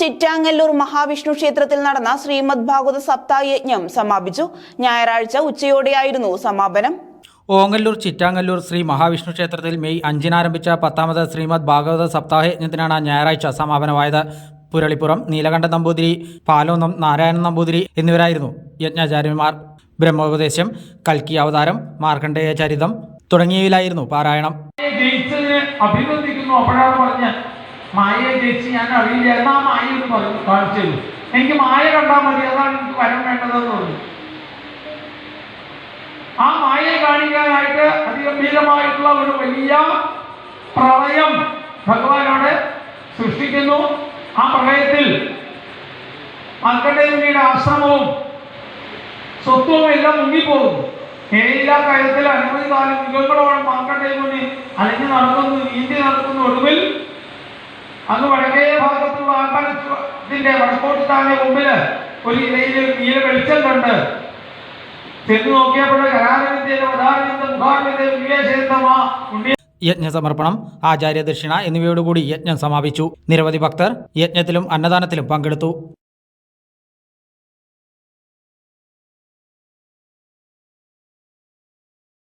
ചിറ്റാങ്ങല്ലൂർ മഹാവിഷ്ണു ക്ഷേത്രത്തിൽ നടന്ന ശ്രീമദ് ഭാഗവത സപ്താഹയജ്ഞം സമാപിച്ചു. ഞായറാഴ്ച ഉച്ചയോടെയായിരുന്നു സമാപനം. ഓങ്ങല്ലൂർ ചിറ്റാങ്ങല്ലൂർ ശ്രീ മഹാവിഷ്ണു ക്ഷേത്രത്തിൽ മെയ് 5-ന് ആരംഭിച്ച 10ാമത് ശ്രീമദ് ഭാഗവത സപ്താഹയജ്ഞത്തിനാണ് ഞായറാഴ്ച സമാപനമായത്. പുരളിപ്പുറം നീലകണ്ഠൻ നമ്പൂതിരി, പാലോന്നം നാരായണൻ നമ്പൂതിരി എന്നിവരായിരുന്നു യജ്ഞാചാര്യന്മാർ. ബ്രഹ്മോപദേശം, കൽക്കി അവതാരം, മാർക്കണ്ഡേയ ചരിതം തുടങ്ങിയവയിലായിരുന്നു പാരായണം. അഭിനന്ദിക്കുന്നു. അപ്പോഴാണ് പറഞ്ഞ മായയെ ജയിച്ച് ഞാൻ അറിയില്ല, എന്നാ മായ എന്ന് പറഞ്ഞു കാണിച്ചു. എനിക്ക് മായ കണ്ടാൽ മതി, അതാണ് എനിക്ക് വരം വേണ്ടതെന്ന് പറഞ്ഞു. ആ മായയെ കാണിക്കാനായിട്ട് അതിഗംഭീരമായിട്ടുള്ള ഒരു വലിയ പ്രളയം ഭഗവാനോട് സൃഷ്ടിക്കുന്നു. ആ പ്രളയത്തിൽ മാർക്കണ്ഡേയമുനിയുടെ ആശ്രമവും സ്വത്വവും എല്ലാം മുങ്ങിപ്പോകുന്നു. ഏഴില്ലാ കാര്യത്തിൽ അനവധി കാലം യുഗങ്ങളോളം മാർക്കണ്ഡേയമുനി അലഞ്ഞു നടക്കുന്നു, നീന്തി നടക്കുന്നു. ഒടുവിൽ അങ്ങ് വടക്കേ ഭാഗത്തുള്ള ആൽപ്പനത്തിന്റെ വടക്കോട്ട് താഴെ മുമ്പില് ഒരു ഇലയിൽ നീല വെളിച്ചം കണ്ട് ചെന്ന് നോക്കിയപ്പോൾ യജ്ഞസമർപ്പണം, ആചാര്യ ദക്ഷിണ എന്നിവയോടുകൂടി യജ്ഞം സമാപിച്ചു. നിരവധി ഭക്തർ യജ്ഞത്തിലും അന്നദാനത്തിലും പങ്കെടുത്തു.